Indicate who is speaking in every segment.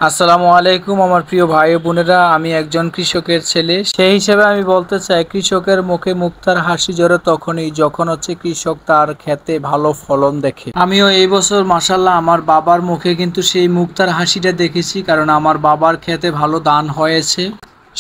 Speaker 1: আসসালামু আলাইকুম আমার প্রিয় ভাই ও বোনেরা, আমি একজন কৃষকের ছেলে। সেই হিসেবে আমি বলতে চাই, কৃষকের মুখে মুক্তার হাসি জোরে তখনই যখন কৃষক তার ক্ষেতে ভালো ফলন দেখে। আমিও এই বছর মাশাআল্লাহ আমার বাবার মুখে কিন্তু সেই মুক্তার হাসিটা দেখেছি, কারণ আমার বাবার ক্ষেতে ভালো ধান হয়েছে।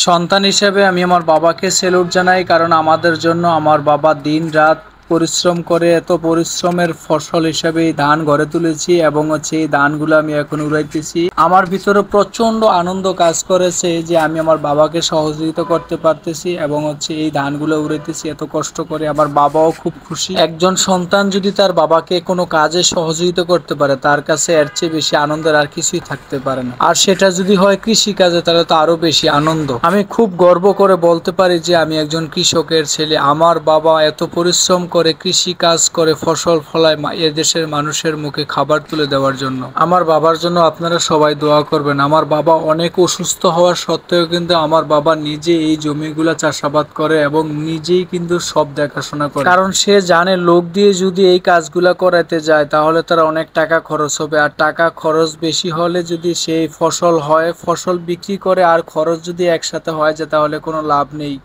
Speaker 1: সন্তান হিসেবে আমি আমার বাবাকে স্যালুট জানাই, কারণ আমাদের জন্য আমার বাবা দিন রাত পরিশ্রম করে এত পরিশ্রমের ফসল হিসেবে এই ধান ঘরে তুলেছি এবং এই ধানগুলো আমি এখন উড়াইতেছি। আমার ভিতরে প্রচন্ড আনন্দ কাজ করেছে যে আমি আমার বাবাকে সহযোগিতা করতে পারতেছি এবং এই ধানগুলো উড়াইতেছি এত কষ্ট করে। আমার বাবাও খুব খুশি। একজন সন্তান যদি তার বাবাকে কোনো কাজে সহযোগিতা করতে পারে, তার কাছে এর চেয়ে বেশি আনন্দের আর কিছুই থাকতে পারে না। আর সেটা যদি হয় কৃষি কাজে, তাহলে তো আরো বেশি আনন্দ। আমি খুব গর্ব করে বলতে পারি যে আমি একজন কৃষকের ছেলে। আমার বাবা এত পরিশ্রম করে কৃষি কাজ করে ফসল ফলায় এদেশের মানুষের মুখে খাবার তুলে দেওয়ার জন্য। আমার বাবার জন্য আপনারা সবাই দোয়া করবেন। আমার বাবা অনেক অসুস্থ হওয়ার সত্ত্বেও কিন্তু আমার বাবা নিজে এই জমিগুলা চাষাবাদ করে এবং নিজেই কিন্তু সব দেখাশোনা করে, কারণ সে জানে লোক দিয়ে যদি এই কাজগুলা করাতে যায় তাহলে তার অনেক টাকা খরচ হবে, আর টাকা খরচ বেশি হলে যদি সেই ফসল হয়, ফসল বিক্রি করে আর খরচ যদি একসাথে হয়ে যায় তাহলে কোনো লাভ নেই।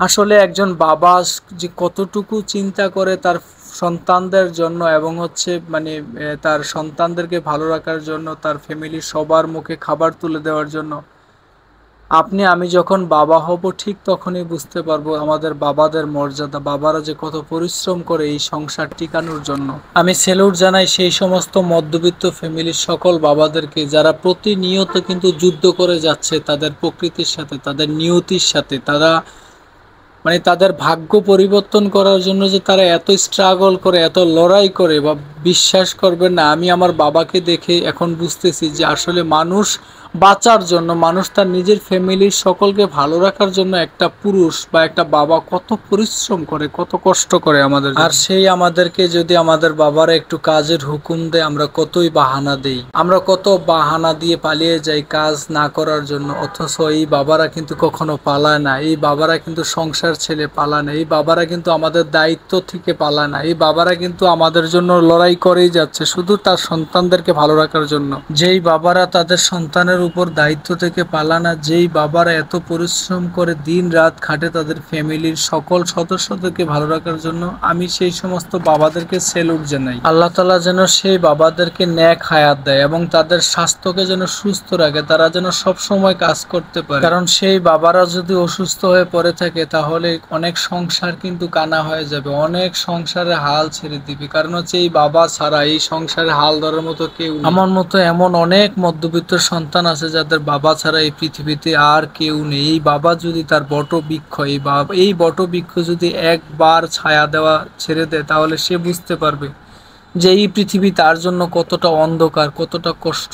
Speaker 1: আসলে একজন বাবা যে কতটুকু চিন্তা করে তার সন্তানদের জন্য এবং তার সন্তানদেরকে ভালো রাখার জন্য, তার ফ্যামিলির সবার মুখে খাবার তুলে দেওয়ার জন্য। আমি যখন বাবা হব ঠিক তখনই বুঝতে পারবো আমাদের বাবাদের মর্যাদা, বাবারা যে কত পরিশ্রম করে এই সংসার টিকানোর জন্য। আমি স্যালুট জানাই সেই সমস্ত মধ্যবিত্ত ফ্যামিলির সকল বাবাদেরকে, যারা প্রতিনিয়ত কিন্তু যুদ্ধ করে যাচ্ছে তাদের প্রকৃতির সাথে, তাদের নিয়তির সাথে। তারা তাদের ভাগ্য পরিবর্তন করার জন্য যে তারা এত স্ট্রাগল করে, এত লড়াই করে, বা বিশ্বাস করবেন না, আমি আমার বাবাকে দেখে এখন বুঝতেছি যে আসলে মানুষ বাঁচার জন্য, মানুষ তার নিজের ফ্যামিলির সকলকে ভালো রাখার জন্য একটা পুরুষ বা একটা বাবা কত পরিশ্রম করে, কত কষ্ট করে আমাদের। আর সেই আমাদেরকে যদি আমাদের বাবারা একটু কাজের হুকুম দেয়, আমরা কতই বাহানা দেই, আমরা কত বাহানা দিয়ে পালিয়ে যাই কাজ না করার জন্য। অথচ এই বাবারা কিন্তু কখনো পালায় না, এই বাবারা কিন্তু সংসার ছেলে পালায় না, এই বাবারা কিন্তু আমাদের দায়িত্ব থেকে পালায় না, এই বাবারা কিন্তু আমাদের জন্য লড়াই করেই যাচ্ছে শুধু তার সন্তানদেরকে ভালো রাখার জন্য। যেই বাবারা তাদের সন্তানের উপর দায়িত্ব থেকে পালানা, যেই বাবারা এত পরিশ্রম করে দিন রাত খাটে তাদের ফ্যামিলির সকল সদস্যদেরকে ভালো রাখার জন্য, আমি সেই সমস্ত বাবাদেরকে স্যালুট জানাই। আল্লাহ তাআলা যেন সেই বাবাদেরকে নেক হায়াত দেয় এবং তাদের স্বাস্থ্যকে যেন সুস্থ রাখে, তারা যেন সব সময় কাজ করতে পারে। কারণ সেই বাবারা যদি অসুস্থ হয়ে পড়ে থাকে তাহলে অনেক সংসার কিন্তু কানা হয়ে যাবে, অনেক সংসারে হাল ছেড়ে দিবে। কারণ এই বাবা ছাড়া এই সংসারে হাল ধরার মতো কেউ নেই। আমার মতো এমন অনেক মধ্যবিত্ত সন্তান আছে যাদের বাবা ছাড়া এই পৃথিবীতে আর কেউ নেই। এই বাবা যদি তার বটবৃক্ষ, এই বটবৃক্ষ যদি একবার ছায়া দেওয়া ছেড়ে দেয়, তাহলে সে বুঝতে পারবে যে এই পৃথিবী তার জন্য কতটা অন্ধকার, কতটা কষ্ট।